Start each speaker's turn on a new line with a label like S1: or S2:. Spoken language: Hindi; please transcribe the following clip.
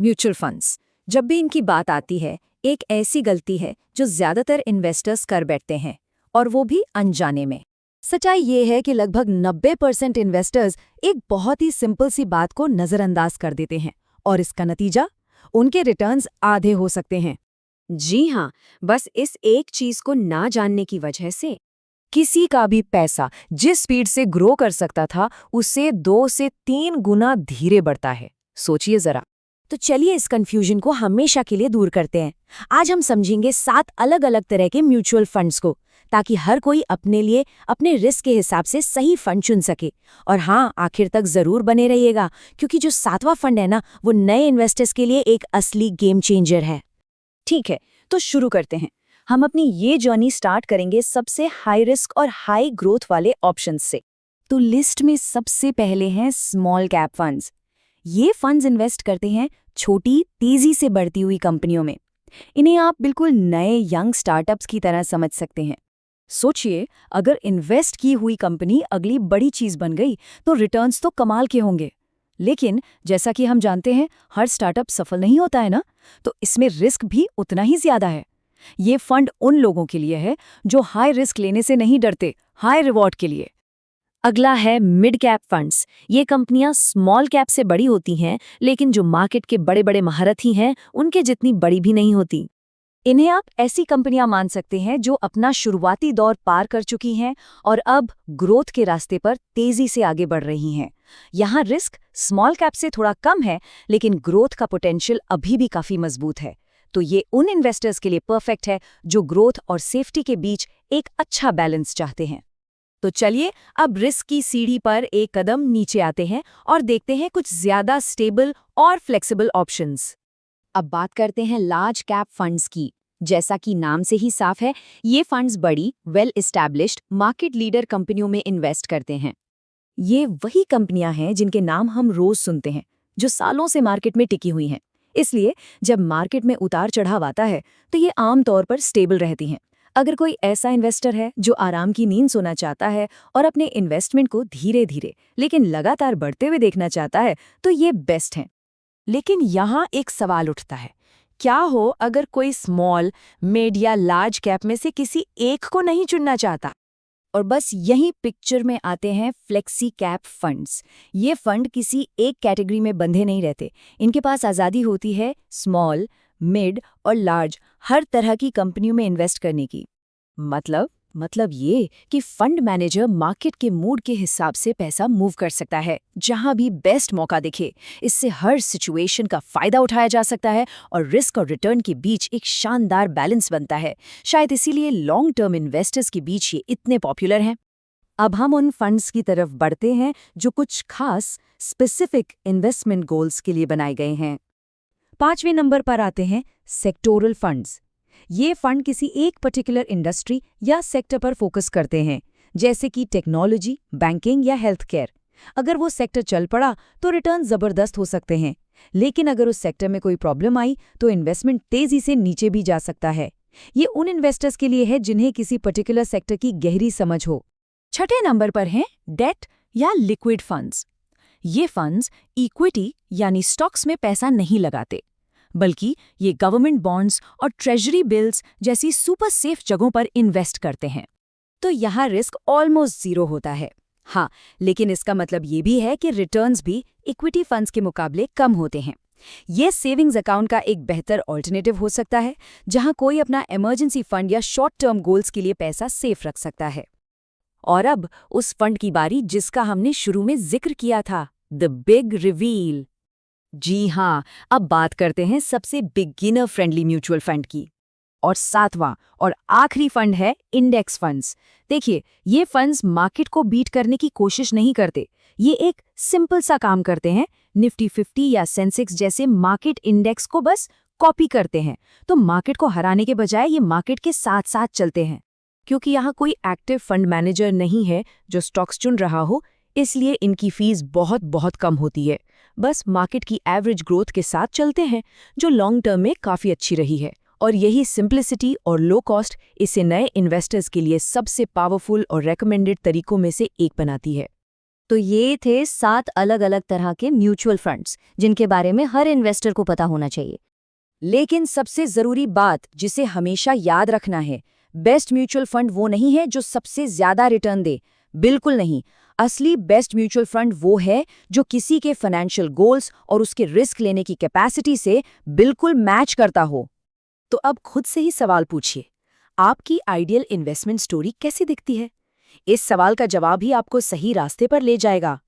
S1: म्यूचुअल फंड्स, जब भी इनकी बात आती है, एक ऐसी गलती है जो ज्यादातर इन्वेस्टर्स कर बैठते हैं, और वो भी अनजाने में। सच्चाई ये है कि लगभग 90% इन्वेस्टर्स एक बहुत ही सिंपल सी बात को नज़रअंदाज कर देते हैं, और इसका नतीजा उनके रिटर्न्स आधे हो सकते हैं।
S2: जी हाँ, बस इस एक चीज को ना जानने की वजह से
S1: किसी का भी पैसा जिस स्पीड से ग्रो कर सकता था, उससे 2 से 3 गुना धीरे बढ़ता है। सोचिए जरा। तो चलिए इस कंफ्यूजन को हमेशा के लिए दूर करते हैं। आज हम समझेंगे 7 अलग-अलग तरह के म्यूचुअल फंड्स को, ताकि हर कोई अपने लिए अपने रिस्क के हिसाब से सही फंड चुन सके। और हाँ, आखिर तक जरूर बने रहिएगा, क्योंकि जो 7वां फंड है ना, वो नए इन्वेस्टर्स के लिए एक असली गेम चेंजर है।
S2: ठीक है, तो शुरू करते हैं। हम अपनी ये जर्नी स्टार्ट करेंगे सबसे हाई रिस्क और हाई ग्रोथ वाले ऑप्शंस से।
S1: तो लिस्ट में सबसे पहले हैं स्मॉल कैप फंड्स। ये फंड्स इन्वेस्ट करते हैं छोटी, तेजी से बढ़ती हुई कंपनियों में। इन्हें आप बिल्कुल नए यंग स्टार्टअप्स की तरह समझ सकते हैं। सोचिए, अगर इन्वेस्ट की हुई कंपनी अगली बड़ी चीज बन गई, तो रिटर्न्स तो कमाल के होंगे। लेकिन जैसा कि हम जानते हैं, हर स्टार्टअप सफल नहीं होता है ना, तो इसमें रिस्क भी उतना ही ज्यादा है। ये फंड उन लोगों के लिए है जो हाई रिस्क लेने से नहीं डरते, हाई रिवॉर्ड के लिए। अगला है मिड कैप फंड्स। ये कंपनियां स्मॉल कैप से बड़ी होती हैं, लेकिन जो मार्केट के बड़े बड़े महारथी हैं, उनके जितनी बड़ी भी नहीं होती। इन्हें आप ऐसी कंपनियां मान सकते हैं जो अपना शुरुआती दौर पार कर चुकी हैं और अब ग्रोथ के रास्ते पर तेजी से आगे बढ़ रही हैं। यहाँ रिस्क स्मॉल कैप से थोड़ा कम है, लेकिन ग्रोथ का पोटेंशियल अभी भी काफी मजबूत है। तो ये उन इन्वेस्टर्स के लिए परफेक्ट है जो ग्रोथ और सेफ्टी के बीच एक अच्छा बैलेंस चाहते हैं। तो चलिए अब रिस्क की सीढ़ी पर एक कदम नीचे आते हैं और देखते हैं कुछ ज्यादा स्टेबल और फ्लेक्सिबल ऑप्शंस।
S2: अब बात करते हैं लार्ज कैप फंड्स की। जैसा कि नाम से ही साफ है, ये फंड्स बड़ी, वेल एस्टैब्लिश्ड, मार्केट लीडर कंपनियों में इन्वेस्ट करते हैं।
S1: ये वही कंपनियां हैं जिनके नाम हम रोज सुनते हैं, जो सालों से मार्केट में टिकी हुई हैं। इसलिए जब मार्केट में उतार चढ़ाव आता है, तो ये आमतौर पर स्टेबल रहती हैं। अगर कोई ऐसा इन्वेस्टर है जो आराम की नींद सोना चाहता है और अपने इन्वेस्टमेंट को धीरे धीरे लेकिन लगातार बढ़ते हुए देखना चाहता है, तो ये बेस्ट है। लेकिन यहाँ एक सवाल उठता है, क्या हो अगर कोई स्मॉल, मिड या लार्ज कैप में से किसी एक को नहीं चुनना चाहता? और बस यही पिक्चर में आते हैं फ्लेक्सी कैप फंड्स। ये फंड किसी एक कैटेगरी में बंधे नहीं रहते। इनके पास आज़ादी होती है स्मॉल, मिड और लार्ज हर तरह की कंपनियों में इन्वेस्ट करने की। मतलब ये कि फंड मैनेजर मार्केट के मूड के हिसाब से पैसा मूव कर सकता है, जहां भी बेस्ट मौका दिखे। इससे हर सिचुएशन का फायदा उठाया जा सकता है और रिस्क और रिटर्न के बीच एक शानदार बैलेंस बनता है। शायद इसीलिए लॉन्ग टर्म इन्वेस्टर्स के बीच ये इतने पॉपुलर हैं। अब हम उन फंड्स की तरफ बढ़ते हैं जो कुछ खास स्पेसिफिक इन्वेस्टमेंट गोल्स के लिए बनाए गए हैं। 5वें नंबर पर आते हैं सेक्टोरल फंड्स। ये फंड किसी एक पर्टिकुलर इंडस्ट्री या सेक्टर पर फोकस करते हैं, जैसे कि टेक्नोलॉजी, बैंकिंग या हेल्थ केयर। अगर वो सेक्टर चल पड़ा तो रिटर्न जबरदस्त हो सकते हैं, लेकिन अगर उस सेक्टर में कोई प्रॉब्लम आई तो इन्वेस्टमेंट तेजी से नीचे भी जा सकता है। ये उन इन्वेस्टर्स के लिए है जिन्हें किसी पर्टिकुलर सेक्टर की गहरी समझ हो। 6ठे नंबर पर हैं डेट या लिक्विड फंड्स। ये फंड्स इक्विटी यानी स्टॉक्स में पैसा नहीं लगाते, बल्कि ये गवर्नमेंट बॉन्ड्स और ट्रेजरी बिल्स जैसी सुपर सेफ जगहों पर इन्वेस्ट करते हैं। तो यहाँ रिस्क ऑलमोस्ट जीरो होता है। हाँ, लेकिन इसका मतलब ये भी है कि रिटर्न्स भी इक्विटी फंड्स के मुकाबले कम होते हैं। ये सेविंग्स अकाउंट का एक बेहतर ऑल्टरनेटिव हो सकता है, जहाँ कोई अपना इमरजेंसी फंड या शॉर्ट टर्म गोल्स के लिए पैसा सेफ रख सकता है। और अब उस फंड की बारी जिसका हमने शुरू में जिक्र किया था, द बिग रिवील। जी हाँ, अब बात करते हैं सबसे बिगिनर फ्रेंडली म्यूचुअल फंड की। और 7वां और आखिरी फंड है इंडेक्स फंड्स। देखिए, ये फंड्स मार्केट को बीट करने की कोशिश नहीं करते। ये एक सिंपल सा काम करते हैं, निफ्टी 50 या सेंसेक्स जैसे मार्केट इंडेक्स को बस कॉपी करते हैं। तो मार्केट को हराने के बजाय ये मार्केट के साथ साथ चलते हैं। क्योंकि यहाँ कोई एक्टिव फंड मैनेजर नहीं है जो स्टॉक्स चुन रहा हो, इसलिए इनकी फीस बहुत कम होती है। बस मार्केट की एवरेज ग्रोथ के साथ चलते हैं, जो लॉन्ग टर्म में काफ़ी अच्छी रही है। और यही सिंप्लिसिटी और लो कॉस्ट इसे नए इन्वेस्टर्स के लिए सबसे पावरफुल और रेकमेंडेड तरीकों में से एक बनाती है।
S2: तो ये थे 7 अलग-अलग तरह के म्यूचुअल फंड्स जिनके बारे में हर इन्वेस्टर को पता होना चाहिए। लेकिन सबसे जरूरी बात जिसे हमेशा याद रखना है, बेस्ट म्यूचुअल फंड वो नहीं है जो सबसे ज्यादा रिटर्न दे। बिल्कुल नहीं। असली बेस्ट म्यूचुअल फंड वो है जो किसी के फाइनेंशियल गोल्स और उसके रिस्क लेने की कैपेसिटी से बिल्कुल मैच करता हो।
S1: तो अब खुद से ही सवाल पूछिए, आपकी आइडियल इन्वेस्टमेंट स्टोरी कैसी दिखती है? इस सवाल का जवाब ही आपको सही रास्ते पर ले जाएगा।